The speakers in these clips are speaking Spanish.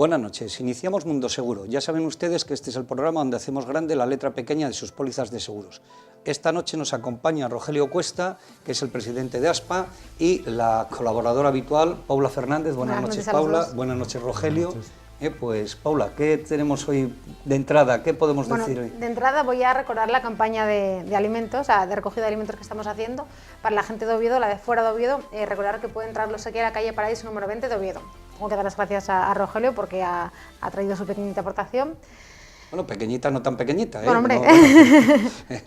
Buenas noches, iniciamos Mundo Seguro. Ya saben ustedes que este es el programa donde hacemos grande la letra pequeña de sus pólizas de seguros. Esta noche nos acompaña Rogelio Cuesta, que es el presidente de ASPA, y la colaboradora habitual, Paula Fernández. Buenas noches, Paula. Buenas noches, Rogelio. Buenas noches. Pues, Paula, ¿qué tenemos hoy de entrada? ¿Qué podemos decir hoy? De entrada voy a recordar la campaña de alimentos, de recogida de alimentos que estamos haciendo para la gente de Oviedo, la de fuera de Oviedo. Recordar que pueden traerlos aquí a la calle Paraíso número 20 de Oviedo. Tengo que dar las gracias a Rogelio porque ha traído su pequeñita aportación. Bueno, pequeñita, no tan pequeñita, ¿eh? Bueno, hombre. No.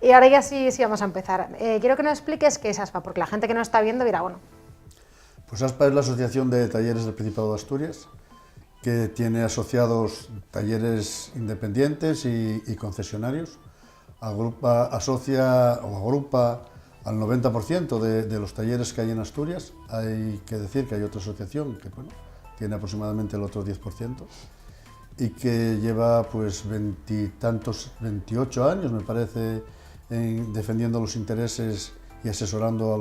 Y ahora ya sí vamos a empezar. Quiero que nos expliques qué es ASPA, porque la gente que no está viendo dirá, bueno. Pues ASPA es la Asociación de Talleres del Principado de Asturias, que tiene asociados talleres independientes y concesionarios. Agrupa al 90% de los talleres que hay en Asturias. Hay que decir que hay otra asociación que tiene aproximadamente el otro 10% y que lleva pues 28 años, me parece, defendiendo los intereses y asesorando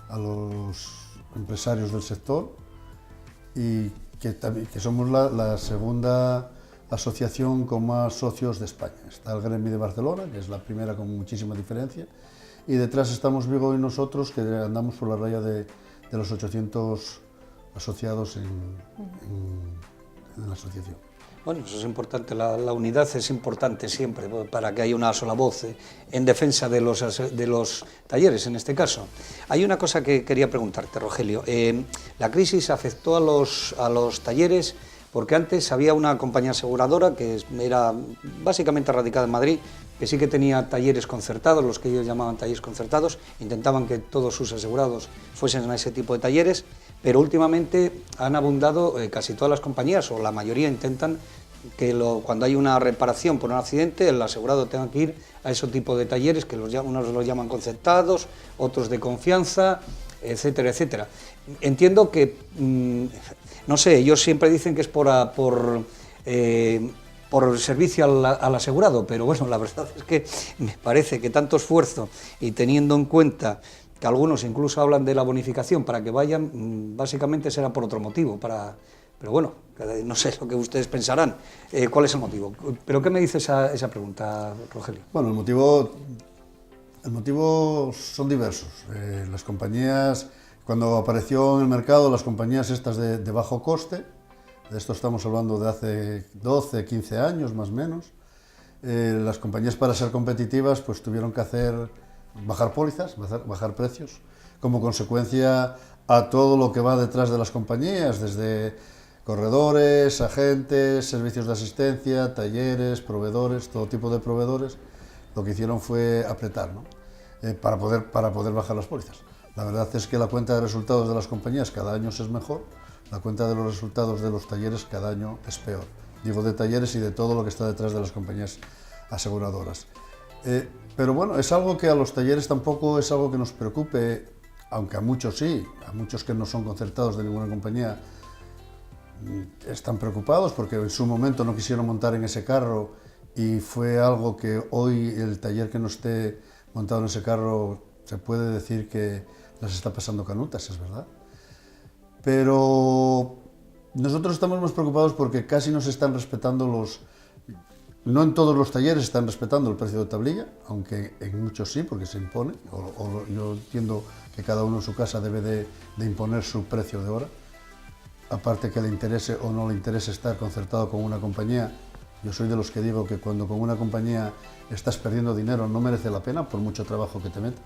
a los empresarios del sector, y que somos la segunda asociación con más socios de España. Está el Gremi de Barcelona, que es la primera con muchísima diferencia, y detrás estamos Vigo y nosotros, que andamos por la raya de los 800 asociados en la asociación. Bueno, eso es importante, la unidad es importante siempre para que haya una sola voz en defensa de los talleres, en este caso. Hay una cosa que quería preguntarte, Rogelio. La crisis afectó a los talleres porque antes había una compañía aseguradora que era básicamente radicada en Madrid, que sí que tenía talleres concertados, los que ellos llamaban talleres concertados, intentaban que todos sus asegurados fuesen a ese tipo de talleres, pero últimamente han abundado casi todas las compañías, o la mayoría intentan que cuando hay una reparación por un accidente, el asegurado tenga que ir a ese tipo de talleres, que unos los llaman concertados, otros de confianza, etcétera, etcétera. Entiendo que, no sé, ellos siempre dicen que es por el servicio al asegurado, pero bueno, la verdad es que me parece que tanto esfuerzo y teniendo en cuenta que algunos incluso hablan de la bonificación para que vayan, básicamente será por otro motivo, pero bueno, no sé lo que ustedes pensarán, cuál es el motivo. ¿Pero qué me dice esa pregunta, Rogelio? Bueno, el motivo son diversos. Las compañías, cuando apareció en el mercado las compañías estas de bajo coste, de esto estamos hablando de hace 12, 15 años más o menos, las compañías para ser competitivas pues tuvieron que bajar pólizas, bajar precios, como consecuencia a todo lo que va detrás de las compañías, desde corredores, agentes, servicios de asistencia, talleres, proveedores, todo tipo de proveedores. Lo que hicieron fue apretar, ¿no? para poder bajar las pólizas. La verdad es que la cuenta de resultados de las compañías cada año es mejor, la cuenta de los resultados de los talleres cada año es peor. Digo de talleres y de todo lo que está detrás de las compañías aseguradoras. Pero bueno, es algo que a los talleres tampoco es algo que nos preocupe, aunque a muchos sí, a muchos que no son concertados de ninguna compañía están preocupados porque en su momento no quisieron montar en ese carro y fue algo que hoy el taller que no esté montado en ese carro se puede decir que las está pasando canutas, es verdad. Pero nosotros estamos más preocupados porque casi no se están respetando no en todos los talleres están respetando el precio de tablilla, aunque en muchos sí, porque se impone, yo entiendo que cada uno en su casa debe de imponer su precio de hora, aparte que le interese o no le interese estar concertado con una compañía. Yo soy de los que digo que cuando con una compañía estás perdiendo dinero no merece la pena, por mucho trabajo que te meta.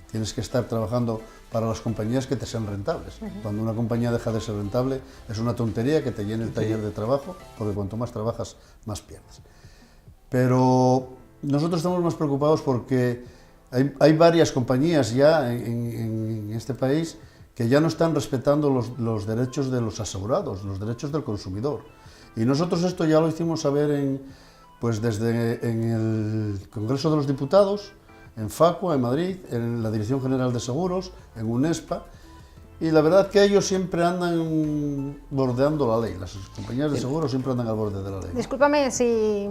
Tienes que estar trabajando para las compañías que te sean rentables. Cuando una compañía deja de ser rentable, es una tontería que te llene el taller de trabajo, porque cuanto más trabajas, más pierdes. Pero nosotros estamos más preocupados porque hay varias compañías ya en este país que ya no están respetando los derechos de los asegurados, los derechos del consumidor. Y nosotros esto ya lo hicimos saber desde en el Congreso de los Diputados, en Facua, en Madrid, en la Dirección General de Seguros, en UNESPA, Y la verdad que ellos siempre andan bordeando la ley, las compañías de seguros siempre andan al borde de la ley. Discúlpame si,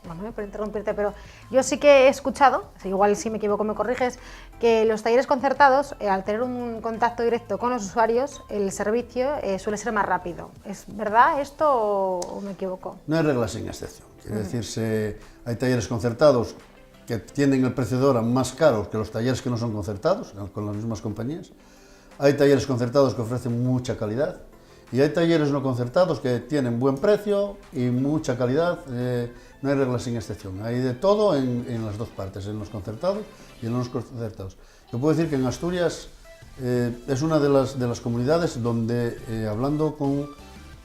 bueno, por interrumpirte, pero yo sí que he escuchado, igual si me equivoco me corriges, que los talleres concertados, al tener un contacto directo con los usuarios, el servicio suele ser más rápido. ¿Es verdad esto o me equivoco? No hay reglas sin excepción. Quiere decirse, hay talleres concertados que tienen el precio de hora más caro que los talleres que no son concertados, con las mismas compañías. Hay talleres concertados que ofrecen mucha calidad y hay talleres no concertados que tienen buen precio y mucha calidad. No hay reglas sin excepción. Hay de todo en las dos partes, en los concertados y en los no concertados. Yo puedo decir que en Asturias es una de las comunidades donde, hablando con...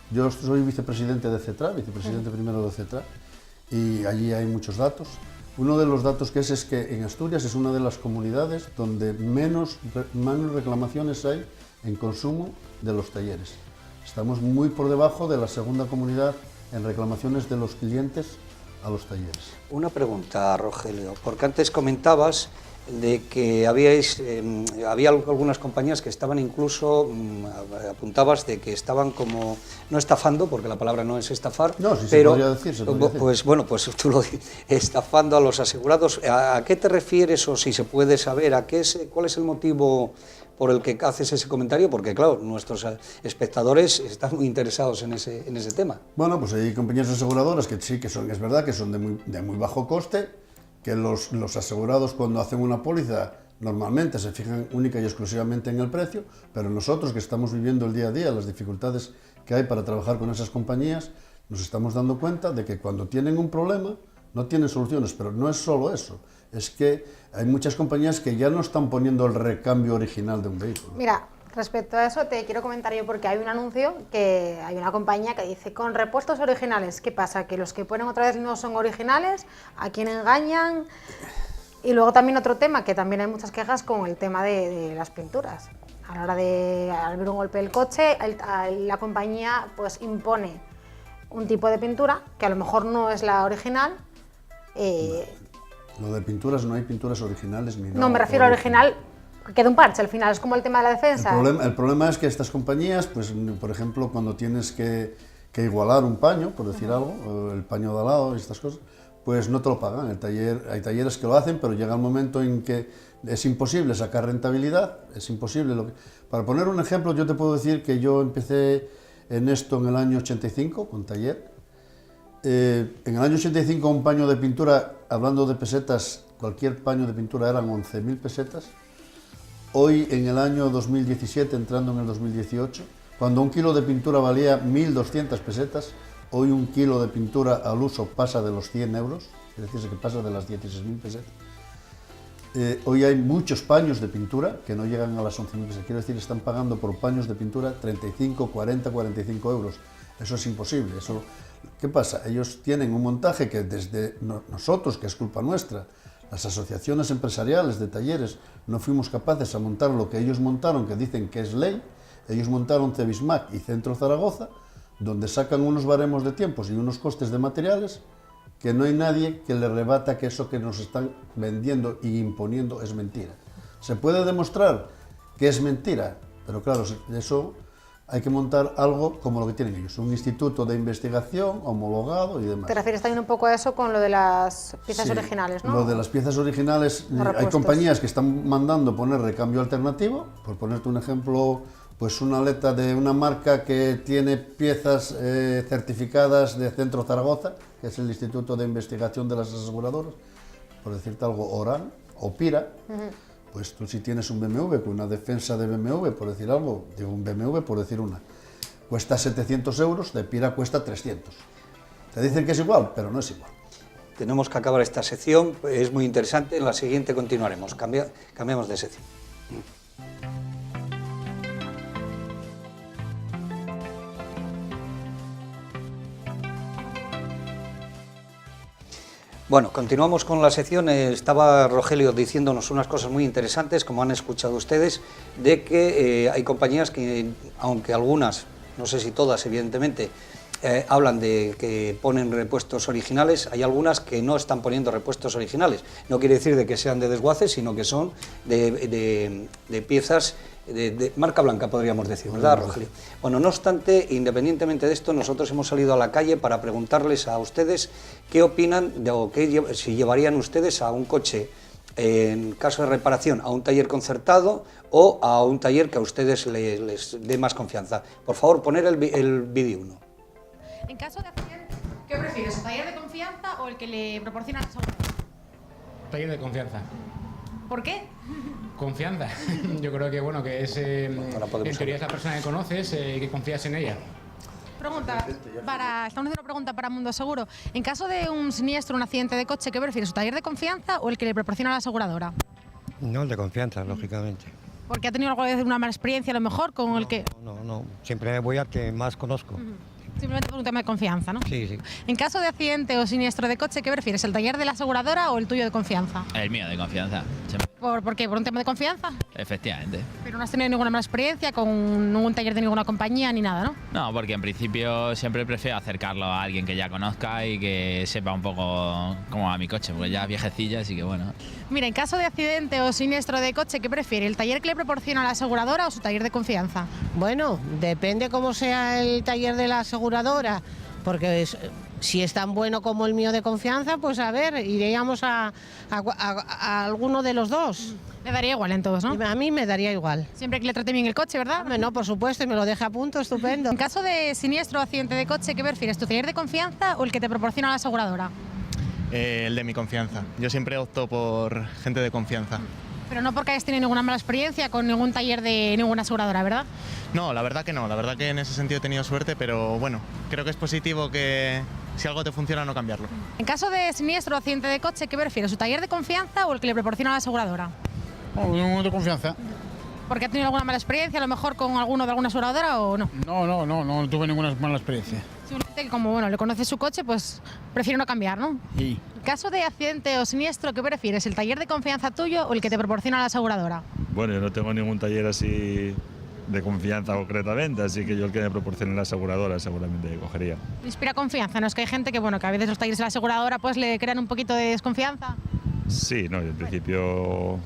Yo soy vicepresidente de CETRA, vicepresidente primero de CETRA, y allí hay muchos datos. Uno de los datos que es que en Asturias es una de las comunidades donde menos reclamaciones hay en consumo de los talleres. Estamos muy por debajo de la segunda comunidad en reclamaciones de los clientes a los talleres. Una pregunta, Rogelio, porque antes comentabas de que había algunas compañías que estaban incluso, apuntabas de que estaban como, no estafando, porque la palabra no es estafar, no, sí, pero se podría decir. Pues bueno, pues tú lo dices, estafando a los asegurados. ¿A qué te refieres o si se puede saber cuál es el motivo por el que haces ese comentario? Porque claro, nuestros espectadores están muy interesados en ese tema. Bueno, pues hay compañías aseguradoras que sí, es verdad que son de muy bajo coste, que los asegurados cuando hacen una póliza normalmente se fijan única y exclusivamente en el precio, pero nosotros que estamos viviendo el día a día, las dificultades que hay para trabajar con esas compañías, nos estamos dando cuenta de que cuando tienen un problema no tienen soluciones, pero no es solo eso, es que hay muchas compañías que ya no están poniendo el recambio original de un vehículo. Mira, respecto a eso te quiero comentar yo porque hay un anuncio que hay una compañía que dice con repuestos originales. ¿Qué pasa? Que los que ponen otra vez no son originales, a quién engañan. Y luego también otro tema, que también hay muchas quejas con el tema de las pinturas. A la hora de ver un golpe del coche, la compañía pues impone un tipo de pintura que a lo mejor no es la original. Lo de pinturas, no hay pinturas originales ni nada. No, me refiero a original. Queda un parche al final, es como el tema de la defensa. El problema es que estas compañías, pues por ejemplo, cuando tienes que igualar un paño, por decir algo, el paño de al lado y estas cosas, pues no te lo pagan. Hay talleres que lo hacen, pero llega el momento en que es imposible sacar rentabilidad, es imposible. Para poner un ejemplo, yo te puedo decir que yo empecé en esto en el año 85, con taller. En el año 85 un paño de pintura, hablando de pesetas, cualquier paño de pintura eran 11.000 pesetas. Hoy, en el año 2017, entrando en el 2018, cuando un kilo de pintura valía 1.200 pesetas, hoy un kilo de pintura al uso pasa de los 100 euros, es decir, que pasa de las 16.000 pesetas. Hoy hay muchos paños de pintura que no llegan a las 11.000 pesetas, quiero decir, están pagando por paños de pintura 35, 40, 45 euros. Eso es imposible. ¿Qué pasa? Ellos tienen un montaje que desde nosotros, que es culpa nuestra, las asociaciones empresariales de talleres, no fuimos capaces a montar lo que ellos montaron, que dicen que es ley. Ellos montaron Cebismac y Centro Zaragoza, donde sacan unos baremos de tiempos y unos costes de materiales que no hay nadie que le rebata que eso que nos están vendiendo y imponiendo es mentira. Se puede demostrar que es mentira, pero claro, eso hay que montar algo como lo que tienen ellos, un instituto de investigación homologado y demás. Te refieres también un poco a eso con lo de las piezas originales, ¿no? Lo de las piezas originales, hay compañías que están mandando poner recambio alternativo, por ponerte un ejemplo, pues una aleta de una marca que tiene piezas certificadas de Centro Zaragoza, que es el Instituto de Investigación de las Aseguradoras, por decirte algo, Oran o Pira. Pues tú si tienes un BMW con una defensa de BMW, por decir algo, digo un BMW por decir una, cuesta 700 euros, de Pira cuesta 300. Te dicen que es igual, pero no es igual. Tenemos que acabar esta sección, es muy interesante, en la siguiente continuaremos, cambiamos de sección. Bueno, continuamos con la sección. Estaba Rogelio diciéndonos unas cosas muy interesantes, como han escuchado ustedes, de que hay compañías que, aunque algunas, no sé si todas, evidentemente, hablan de que ponen repuestos originales, hay algunas que no están poniendo repuestos originales. No quiere decir de que sean de desguace, sino que son de piezas de marca blanca, podríamos decir, ¿verdad, Rogelio? Bueno, no obstante, independientemente de esto, nosotros hemos salido a la calle para preguntarles a ustedes qué opinan o si llevarían ustedes a un coche, en caso de reparación, a un taller concertado o a un taller que a ustedes les dé más confianza. Por favor, poner el vídeo 1. En caso de accidente, ¿qué prefieres, el taller de confianza o el que le proporciona la seguridad? Taller de confianza. ¿Por qué? Confianza. Yo creo que bueno, que es en teoría es la persona que conoces y que confías en ella. Estamos haciendo una pregunta para Mundo Seguro. En caso de un siniestro, un accidente de coche, ¿qué prefieres, su taller de confianza o el que le proporciona la aseguradora? No, el de confianza, lógicamente. Porque ha tenido alguna vez una mala experiencia, a lo mejor, con el que... No, siempre me voy al que más conozco. Simplemente por un tema de confianza, ¿no? Sí. En caso de accidente o siniestro de coche, ¿qué prefieres, el taller de la aseguradora o el tuyo de confianza? El mío de confianza. ¿Por qué? ¿Por un tema de confianza? Efectivamente. Pero no has tenido ninguna mala experiencia con ningún taller de ninguna compañía ni nada, ¿no? No, porque en principio siempre prefiero acercarlo a alguien que ya conozca y que sepa un poco cómo va mi coche, porque ya es viejecilla, así que bueno. Mira, en caso de accidente o siniestro de coche, ¿qué prefiere, el taller que le proporciona la aseguradora o su taller de confianza? Bueno, depende cómo sea el taller de la aseguradora, porque si es tan bueno como el mío de confianza, pues a ver, iríamos a alguno de los dos. Le daría igual en todos, ¿no? A mí me daría igual. Siempre que le trate bien el coche, ¿verdad? No, por supuesto, y me lo deje a punto, estupendo. En caso de siniestro o accidente de coche, ¿qué prefieres, tu taller de confianza o el que te proporciona la aseguradora? El de mi confianza. Yo siempre opto por gente de confianza. Pero no porque hayas tenido ninguna mala experiencia con ningún taller de ninguna aseguradora, ¿verdad? No, la verdad que no. La verdad que en ese sentido he tenido suerte, pero bueno, creo que es positivo que si algo te funciona no cambiarlo. En caso de siniestro o accidente de coche, ¿qué prefieres, su taller de confianza o el que le proporciona la aseguradora? Uno de confianza. ¿Porque ha tenido alguna mala experiencia, a lo mejor con alguno de alguna aseguradora o no? No tuve ninguna mala experiencia. Simplemente que como le conoce su coche, pues prefiere no cambiar, ¿no? Sí. En caso de accidente o siniestro, ¿qué prefieres, el taller de confianza tuyo o el que te proporciona la aseguradora? Bueno, yo no tengo ningún taller así de confianza concretamente, así que yo el que me proporcione la aseguradora seguramente cogería. Inspira confianza, ¿no? Es que hay gente que, que a veces los talleres de la aseguradora pues le crean un poquito de desconfianza. Sí, no, en principio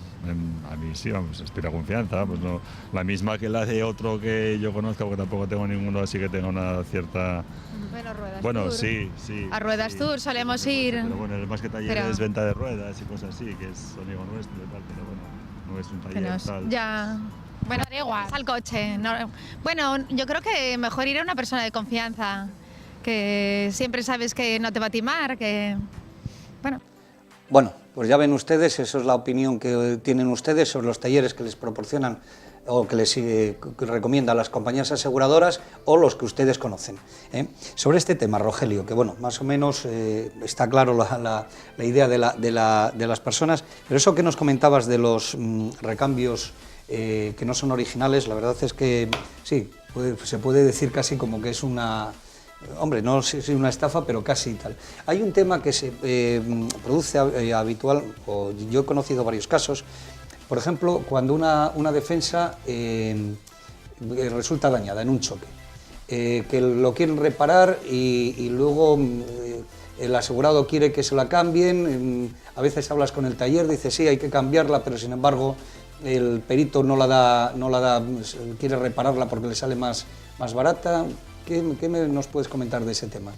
a mí sí, vamos, inspira confianza, pues no, la misma que la de otro que yo conozco, porque tampoco tengo ninguno así que tenga una cierta... Bueno, Ruedas Bueno, Tour. sí. A Ruedas Tour solemos ir. Pero bueno, es más que taller es venta de ruedas y cosas así, que es amigo nuestro y tal, pero bueno, no es un taller tal. Ya. Bueno, da igual. al coche. No. Bueno, yo creo que mejor ir a una persona de confianza, que siempre sabes que no te va a timar, que... Bueno, pues ya ven ustedes, eso es la opinión que tienen ustedes sobre los talleres que les proporcionan o que les recomiendan las compañías aseguradoras o los que ustedes conocen. Sobre este tema, Rogelio, que bueno, más o menos está claro la idea de las personas, pero eso que nos comentabas de los recambios que no son originales, la verdad es que sí, se puede decir casi como que es una... Hombre, no sé si una estafa, pero casi tal. Hay un tema que se produce habitual, o yo he conocido varios casos, por ejemplo, cuando una defensa resulta dañada en un choque, que lo quieren reparar y luego el asegurado quiere que se la cambien, a veces hablas con el taller, dice sí, hay que cambiarla, pero sin embargo el perito no la da, quiere repararla porque le sale más barata. ¿Qué nos puedes comentar de ese tema?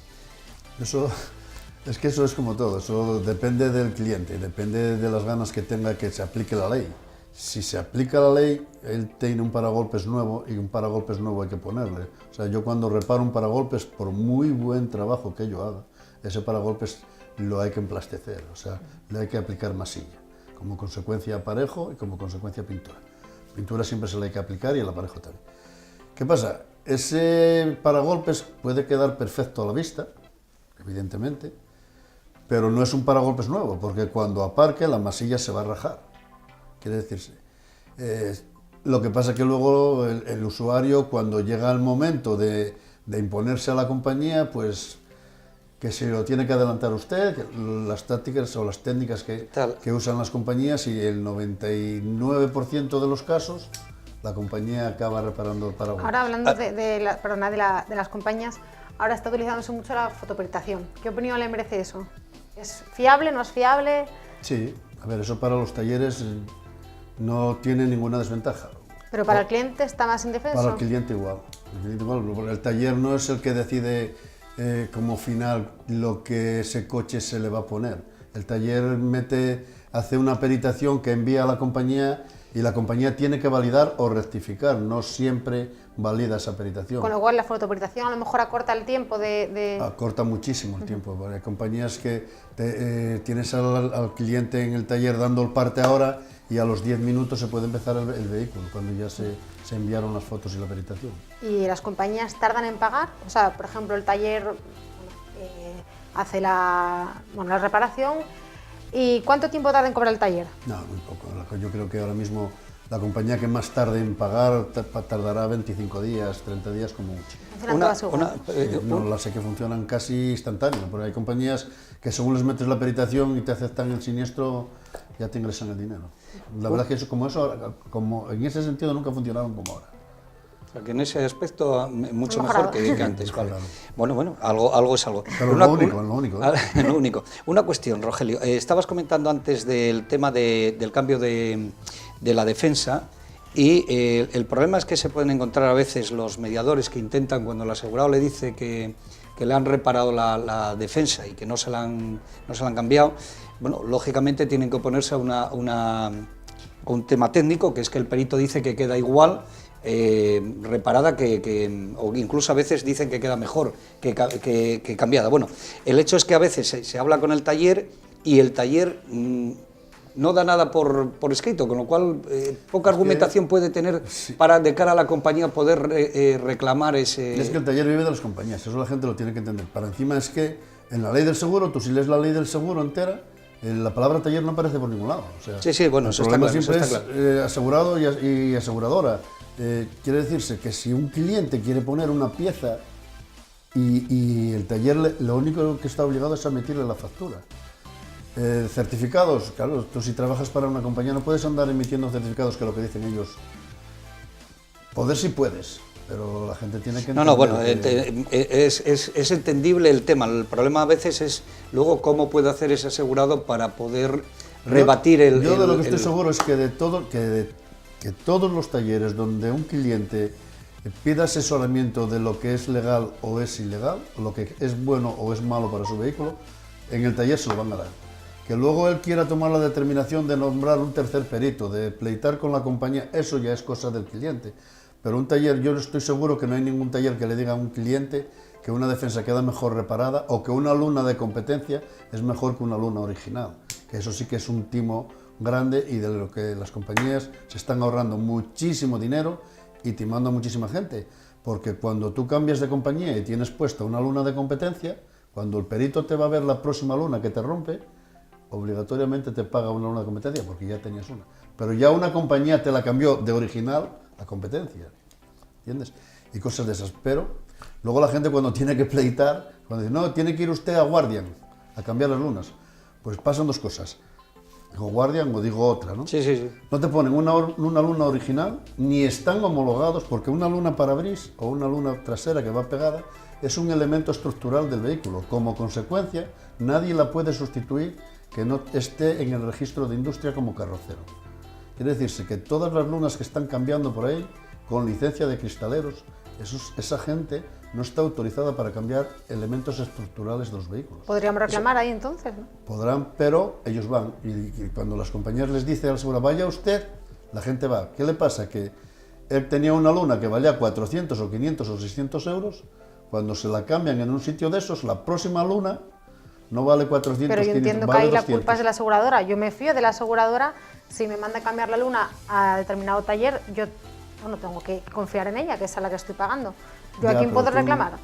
Eso es como todo, eso depende del cliente, depende de las ganas que tenga que se aplique la ley. Si se aplica la ley, él tiene un paragolpes nuevo y un paragolpes nuevo hay que ponerle. O sea, yo cuando reparo un paragolpes, por muy buen trabajo que yo haga, ese paragolpes lo hay que emplastecer, o sea, le hay que aplicar masilla, como consecuencia aparejo y como consecuencia pintura. Pintura siempre se le hay que aplicar y el aparejo también. ¿Qué pasa? Ese paragolpes puede quedar perfecto a la vista, evidentemente, pero no es un paragolpes nuevo, porque cuando aparque la masilla se va a rajar. Quiere decirse, lo que pasa es que luego el usuario, cuando llega el momento de imponerse a la compañía, pues que se lo tiene que adelantar usted, que las tácticas o las técnicas que usan las compañías, y el 99% de los casos la compañía acaba reparando el paragolpes. Ahora hablando de las compañías, ahora está utilizándose mucho la fotoperitación. ¿Qué opinión le merece eso? ¿Es fiable, no es fiable? Sí, a ver, eso para los talleres no tiene ninguna desventaja. ¿Pero para el cliente está más indefenso? Para el cliente igual. El taller no es el que decide como final lo que ese coche se le va a poner. El taller hace una peritación que envía a la compañía y la compañía tiene que validar o rectificar, no siempre valida esa peritación. Con lo cual la fotoperitación a lo mejor acorta el tiempo de... Acorta muchísimo el tiempo, porque hay compañías que tienes al cliente en el taller dando el parte ahora y a los 10 minutos se puede empezar el vehículo, cuando ya se enviaron las fotos y la peritación. ¿Y las compañías tardan en pagar? O sea, por ejemplo, el taller hace la reparación. ¿Y cuánto tiempo tarda en cobrar el taller? No, muy poco. Yo creo que ahora mismo la compañía que más tarde en pagar tardará 25 días, 30 días como mucho. ¿Funcionan todas igual? No, las sé que funcionan casi instantáneo, porque hay compañías que según les metes la peritación y te aceptan el siniestro, ya te ingresan el dinero. La verdad es que como en ese sentido nunca funcionaron como ahora. O sea, que en ese aspecto mucho mejor que antes. Vale. Claro. Bueno, algo es algo. Pero lo único. Lo único. Una cuestión, Rogelio. Estabas comentando antes del tema del cambio de la defensa y el problema es que se pueden encontrar a veces los mediadores que intentan, cuando el asegurado le dice que le han reparado la defensa y que no se la han cambiado, bueno, lógicamente tienen que oponerse a un tema técnico, que es que el perito dice que queda igual reparada o incluso a veces dicen que queda mejor que cambiada. Bueno, el hecho es que a veces se habla con el taller y el taller no da nada por escrito, con lo cual poca argumentación puede tener para de cara a la compañía poder reclamar ese... Es que el taller vive de las compañías, eso la gente lo tiene que entender. Para encima es que en la ley del seguro, tú si lees la ley del seguro entera, la palabra taller no aparece por ningún lado. O sea, sí, bueno, eso está claro. Siempre es asegurado y aseguradora. Quiere decirse que si un cliente quiere poner una pieza y el taller lo único que está obligado es a emitirle la factura. Certificados, claro, tú si trabajas para una compañía no puedes andar emitiendo certificados que lo que dicen ellos. Poder sí puedes, pero la gente tiene que entender. No, bueno, es entendible el tema. El problema a veces es luego cómo puede hacer ese asegurado para poder rebatir el... Yo de lo que estoy seguro es que que todos los talleres donde un cliente pida asesoramiento de lo que es legal o es ilegal, lo que es bueno o es malo para su vehículo, en el taller se lo van a dar. Que luego él quiera tomar la determinación de nombrar un tercer perito, de pleitar con la compañía, eso ya es cosa del cliente. Pero un taller, yo estoy seguro que no hay ningún taller que le diga a un cliente que una defensa queda mejor reparada o que una luna de competencia es mejor que una luna original. Que eso sí que es un timo grande y de lo que las compañías se están ahorrando muchísimo dinero y timando a muchísima gente. Porque cuando tú cambias de compañía y tienes puesta una luna de competencia, cuando el perito te va a ver la próxima luna que te rompe, obligatoriamente te paga una luna de competencia porque ya tenías una. Pero ya una compañía te la cambió de original a competencia, ¿entiendes? Y cosas de esas. Pero luego la gente cuando tiene que pleitar, cuando dice, no, tiene que ir usted a Guardian a cambiar las lunas, pues pasan dos cosas. Digo Guardian o digo otra, ¿no? Sí. No te ponen una luna original, ni están homologados, porque una luna parabris o una luna trasera que va pegada es un elemento estructural del vehículo. Como consecuencia, nadie la puede sustituir que no esté en el registro de industria como carrocero. Quiere decirse que todas las lunas que están cambiando por ahí, con licencia de cristaleros, esa gente no está autorizada para cambiar elementos estructurales de los vehículos. ¿Podríamos reclamar ahí entonces? ¿No? Podrán, pero ellos van. Y cuando las compañías les dicen al seguro, vaya usted, la gente va. ¿Qué le pasa? Que él tenía una luna que valía 400 o 500 o 600 euros, cuando se la cambian en un sitio de esos, la próxima luna no vale 400, pero yo 500, entiendo vale que ahí 200. la culpa es de la aseguradora. Yo me fío de la aseguradora. Si me manda a cambiar la luna a determinado taller, yo tengo que confiar en ella, que es a la que estoy pagando. ¿Yo a quién puedo reclamar?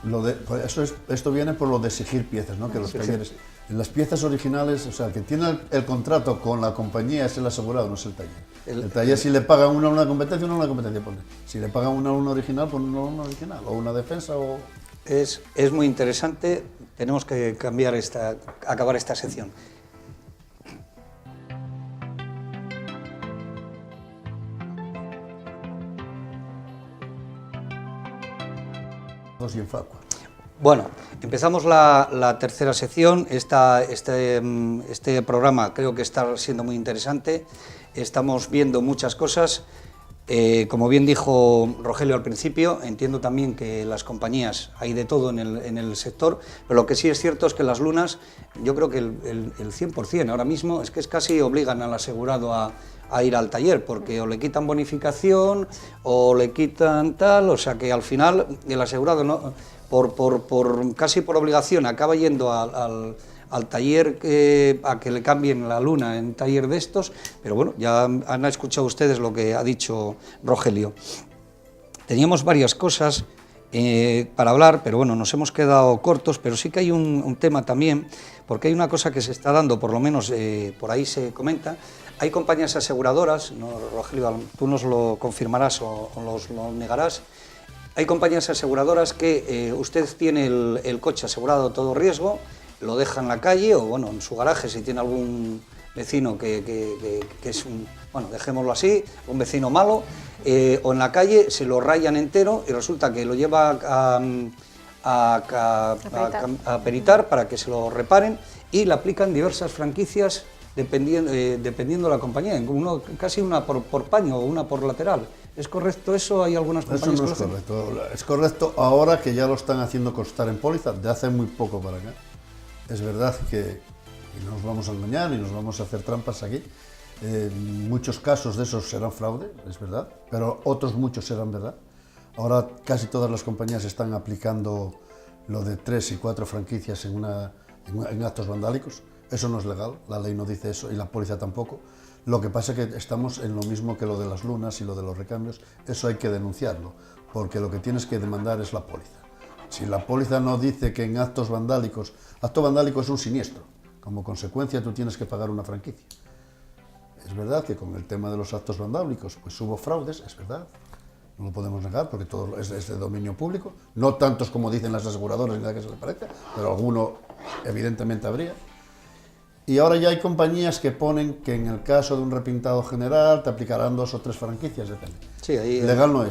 Esto viene por lo de exigir piezas, ¿no? Que los talleres, en las piezas originales, o sea, que tiene el contrato con la compañía es el asegurado, no es el taller. El taller si le pagan una luna de competencia, una luna de competencia pone. Si le pagan una luna original, pone una luna original, o una defensa o... Es muy interesante, tenemos que acabar esta sección. Y en Facua. Bueno, empezamos la tercera sección. Este programa creo que está siendo muy interesante. Estamos viendo muchas cosas. Como bien dijo Rogelio al principio, entiendo también que las compañías, hay de todo en el sector, pero lo que sí es cierto es que las lunas, yo creo que el 100% ahora mismo es que casi obligan al asegurado a ir al taller, porque o le quitan bonificación o le quitan tal, o sea que al final el asegurado no, casi por obligación acaba yendo al taller a que le cambien la luna en taller de estos, pero bueno, ya han escuchado ustedes lo que ha dicho Rogelio. Teníamos varias cosas para hablar, pero bueno, nos hemos quedado cortos, pero sí que hay un tema también, porque hay una cosa que se está dando, por lo menos por ahí se comenta. Hay compañías aseguradoras, ¿no, Rogelio? Tú nos lo confirmarás o lo negarás. Hay compañías aseguradoras que usted tiene el coche asegurado a todo riesgo, lo deja en la calle o bueno, en su garaje si tiene algún vecino que es un, bueno, dejémoslo así, un vecino malo, o en la calle se lo rayan entero y resulta que lo lleva a peritar para que se lo reparen y le aplican diversas franquicias dependiendo de la compañía, casi una por paño o una por lateral. ¿Es correcto eso? ¿Hay algunas compañías? Eso no es correcto. Es correcto ahora que ya lo están haciendo constar en póliza, de hace muy poco para acá. Es verdad que, y no nos vamos a engañar y nos vamos a hacer trampas aquí, muchos casos de esos serán fraude, es verdad, pero otros muchos serán verdad. Ahora casi todas las compañías están aplicando lo de 3 y 4 franquicias en actos vandálicos. Eso no es legal, la ley no dice eso y la póliza tampoco. Lo que pasa es que estamos en lo mismo que lo de las lunas y lo de los recambios. Eso hay que denunciarlo, porque lo que tienes que demandar es la póliza. Si la póliza no dice que en actos vandálicos, acto vandálico es un siniestro, como consecuencia tú tienes que pagar una franquicia. Es verdad que con el tema de los actos vandálicos pues hubo fraudes, es verdad, no lo podemos negar porque todo es de dominio público, no tantos como dicen las aseguradoras ni nada que se le parezca, pero alguno evidentemente habría. Y ahora ya hay compañías que ponen que en el caso de un repintado general te aplicarán 2 o 3 franquicias, depende. Sí, ahí, legal no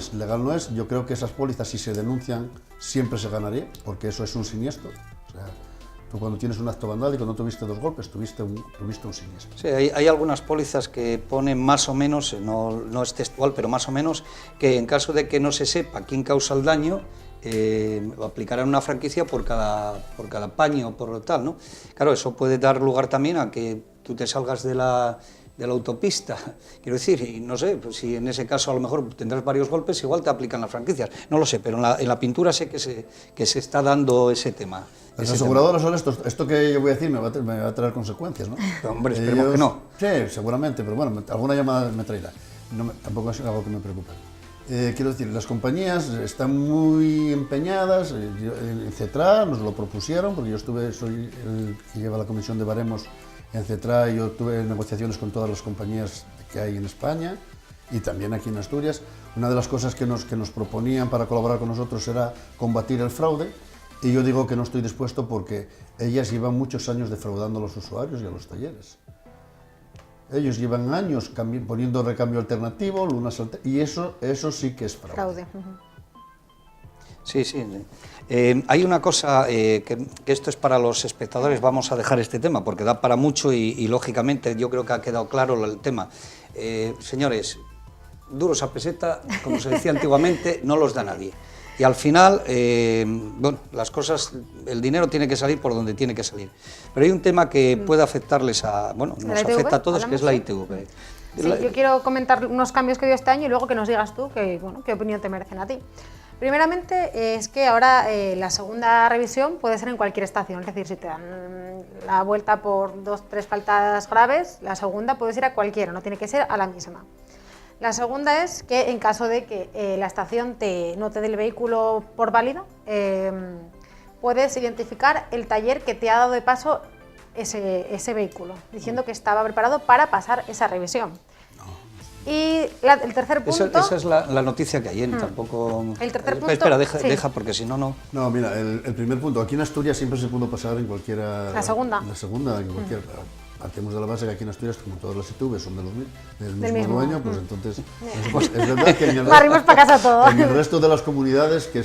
es. Yo creo que esas pólizas, si se denuncian, siempre se ganaría, porque eso es un siniestro. O sea, tú cuando tienes un acto vandálico no tuviste 2 golpes, tuviste un siniestro. Sí, hay algunas pólizas que ponen más o menos, no es textual, pero más o menos, que en caso de que no se sepa quién causa el daño, aplicarán una franquicia por cada paño o por tal, ¿no? Claro, eso puede dar lugar también a que tú te salgas de la autopista, quiero decir, y no sé, pues si en ese caso a lo mejor tendrás varios golpes, igual te aplican las franquicias, no lo sé, pero en la pintura sé que se está dando ese tema. Las aseguradoras son esto que yo voy a decir me va a traer consecuencias, ¿no? Pero, hombre, esperemos que no. Sí, seguramente, pero bueno, alguna llamada me traerá, tampoco es algo que me preocupe. Quiero decir, las compañías están muy empeñadas, en CETRA nos lo propusieron, porque yo soy el que lleva la comisión de baremos en CETRA, y yo tuve negociaciones con todas las compañías que hay en España y también aquí en Asturias. Una de las cosas que nos proponían para colaborar con nosotros era combatir el fraude, y yo digo que no estoy dispuesto porque ellas llevan muchos años defraudando a los usuarios y a los talleres. Ellos llevan años poniendo recambio alternativo, lunas y eso sí que es fraude. Sí. Hay una cosa, que esto es para los espectadores, vamos a dejar este tema porque da para mucho y lógicamente yo creo que ha quedado claro el tema. Señores, duros a peseta, como se decía antiguamente, no los da nadie. Y al final, bueno, las cosas, el dinero tiene que salir por donde tiene que salir. Pero hay un tema que puede afectarles nos afecta a todos, que es la ITV. Sí, yo quiero comentar unos cambios que dio este año y luego que nos digas tú qué opinión te merecen a ti. Primeramente, es que ahora la segunda revisión puede ser en cualquier estación, es decir, si te dan la vuelta por 2 o 3 faltas graves, la segunda puedes ir a cualquiera, no tiene que ser a la misma. La segunda es que en caso de que la estación no te dé el vehículo por válido, puedes identificar el taller que te ha dado de paso ese vehículo, diciendo que estaba preparado para pasar esa revisión. Y el tercer punto... Esa es la noticia que hay, tampoco... El tercer punto... Espera, deja porque si no... No, mira, el primer punto, aquí en Asturias siempre se pudo pasar en cualquiera... La segunda. La segunda, en cualquier... partimos de la base que aquí en Asturias, como todas las ITV son del mismo dueño, pues entonces es verdad que en el resto de las comunidades, que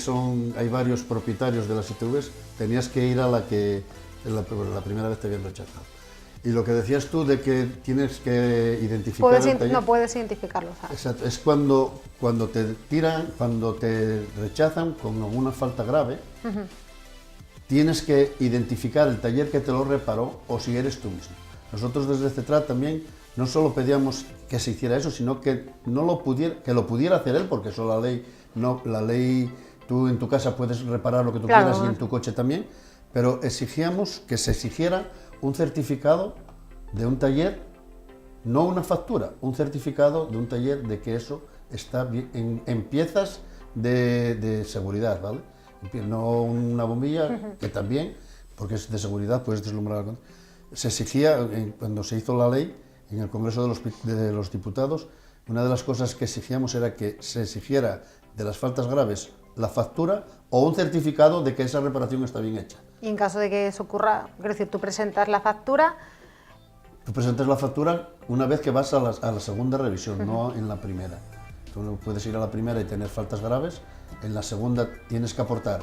hay varios propietarios de las ITVs, tenías que ir a la que la primera vez te habían rechazado. Y lo que decías tú de que tienes que identificar el taller, no puedes identificarlo, ¿sabes? Exacto, es cuando te tiran, cuando te rechazan con alguna falta grave, tienes que identificar el taller que te lo reparó o si eres tú mismo. Nosotros desde CETRA también no solo pedíamos que se hiciera eso, sino que que lo pudiera hacer él, porque eso la ley, tú en tu casa puedes reparar lo que tú quieras y en tu coche también, pero exigíamos que se exigiera un certificado de un taller, no una factura, un certificado de un taller de que eso está bien, en piezas de seguridad, ¿vale? No una bombilla, que también, porque es de seguridad, puedes deslumbrar. Se exigía, cuando se hizo la ley, en el Congreso de los Diputados, una de las cosas que exigíamos era que se exigiera de las faltas graves la factura o un certificado de que esa reparación está bien hecha. Y en caso de que eso ocurra, quiero decir, tú presentas la factura... Tú presentas la factura una vez que vas a la segunda revisión, no en la primera. Tú no puedes ir a la primera y tener faltas graves, en la segunda tienes que aportar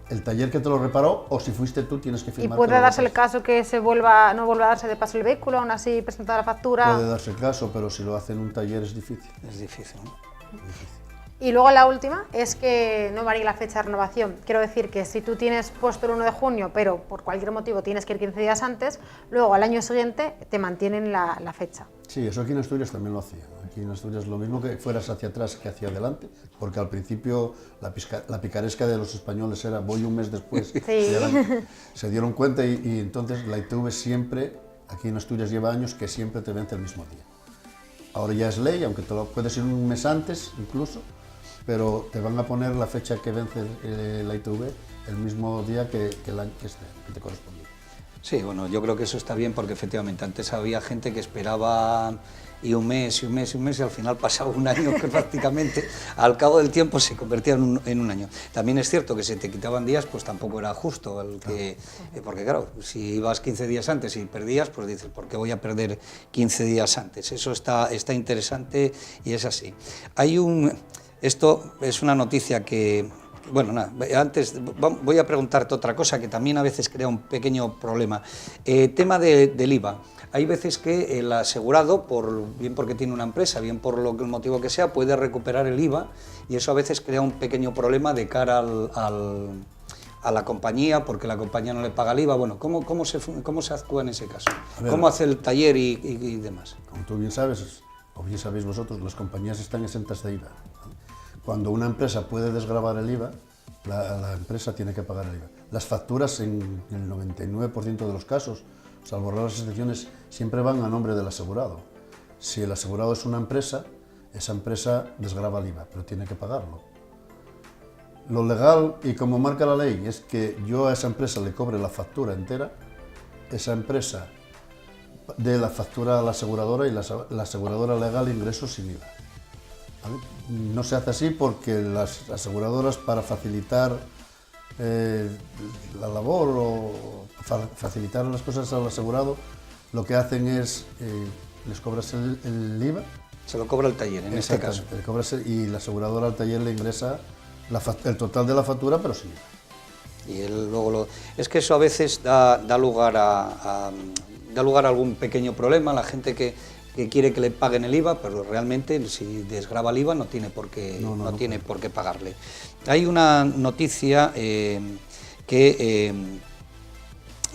el taller que te lo reparó, o si fuiste tú tienes que firmar. ¿Y puede darse el caso que no vuelva a darse de paso el vehículo, aún así presentar la factura? Puede darse el caso, pero si lo hace en un taller es difícil. Es difícil, ¿no? Es difícil. Y luego la última es que no varía la fecha de renovación. Quiero decir que si tú tienes puesto el 1 de junio, pero por cualquier motivo tienes que ir 15 días antes, luego al año siguiente te mantienen la fecha. Sí, eso aquí en Asturias también lo hacían. Aquí en Asturias lo mismo que fueras hacia atrás que hacia adelante, porque al principio la picaresca de los españoles era voy un mes después. Sí. Se dieron cuenta y entonces la ITV siempre, aquí en Asturias lleva años que siempre te vence el mismo día. Ahora ya es ley, aunque puedes ir un mes antes incluso, pero te van a poner la fecha que vence la ITV el mismo día que te corresponde. Sí, bueno, yo creo que eso está bien porque efectivamente antes había gente que esperaba y un mes y al final pasaba un año que prácticamente al cabo del tiempo se convertía en un año. También es cierto que si te quitaban días pues tampoco era justo, porque claro, si ibas 15 días antes y perdías, pues dices, ¿por qué voy a perder 15 días antes? Eso está interesante y es así. Esto es una noticia que... Bueno, nada, antes voy a preguntarte otra cosa que también a veces crea un pequeño problema. Tema del IVA. Hay veces que el asegurado, bien porque tiene una empresa, bien por el motivo que sea, puede recuperar el IVA y eso a veces crea un pequeño problema de cara a la compañía, porque la compañía no le paga el IVA. Bueno, ¿cómo se actúa en ese caso? ¿Cómo hace el taller y demás? Como tú bien sabes, o bien sabéis vosotros, las compañías están exentas de IVA. Cuando una empresa puede desgravar el IVA, la empresa tiene que pagar el IVA. Las facturas, en el 99% de los casos, salvo raras excepciones, siempre van a nombre del asegurado. Si el asegurado es una empresa, esa empresa desgrava el IVA, pero tiene que pagarlo. Lo legal, y como marca la ley, es que yo a esa empresa le cobre la factura entera, esa empresa dé la factura a la aseguradora y la aseguradora le haga el ingreso sin IVA. ¿Vale? No se hace así porque las aseguradoras, para facilitar la labor o facilitar las cosas al asegurado, lo que hacen es les cobras el IVA. Se lo cobra el taller, en este caso. Le cobras y la aseguradora al taller le ingresa el total de la factura, pero sin IVA. Y él luego es que eso a veces da lugar a algún pequeño problema. La gente que quiere que le paguen el IVA, pero realmente si desgrava el IVA no tiene por qué, no tiene por qué pagarle. Hay una noticia que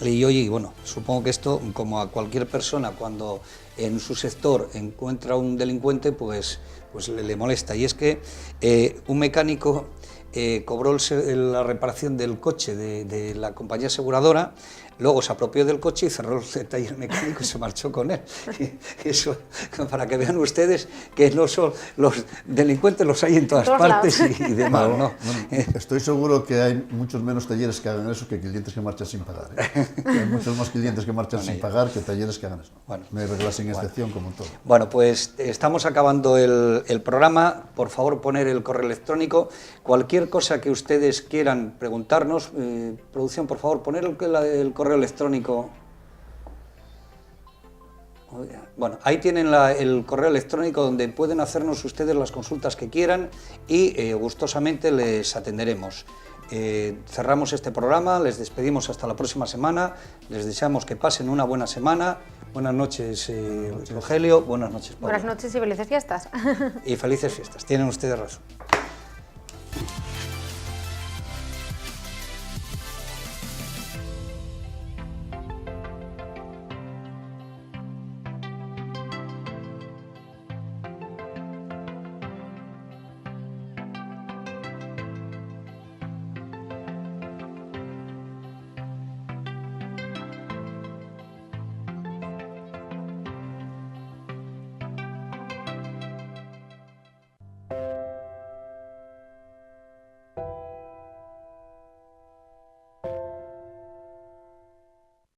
leí hoy y bueno, supongo que esto, como a cualquier persona, cuando en su sector encuentra un delincuente, pues le molesta. Y es que un mecánico cobró la reparación del coche de la compañía aseguradora, luego se apropió del coche y cerró el taller mecánico y se marchó con él. Eso, para que vean ustedes que no son los delincuentes, los hay en todas partes y demás. ¿No? Estoy seguro que hay muchos menos talleres que hagan eso que clientes que marchan sin pagar. Hay muchos más clientes que marchan sin pagar que talleres que hagan eso. Bueno, no hay reglas sin excepción, como todo. Bueno, pues estamos acabando el programa. Por favor, poner el correo electrónico. Cualquier cosa que ustedes quieran preguntarnos, producción, por favor, poner el correo electrónico. Bueno, ahí tienen el correo electrónico donde pueden hacernos ustedes las consultas que quieran y gustosamente les atenderemos. Cerramos este programa, les despedimos hasta la próxima semana, les deseamos que pasen una buena semana. Buenas noches, Rogelio, buenas noches, Pablo. Buenas noches y felices fiestas. Y felices fiestas, tienen ustedes razón.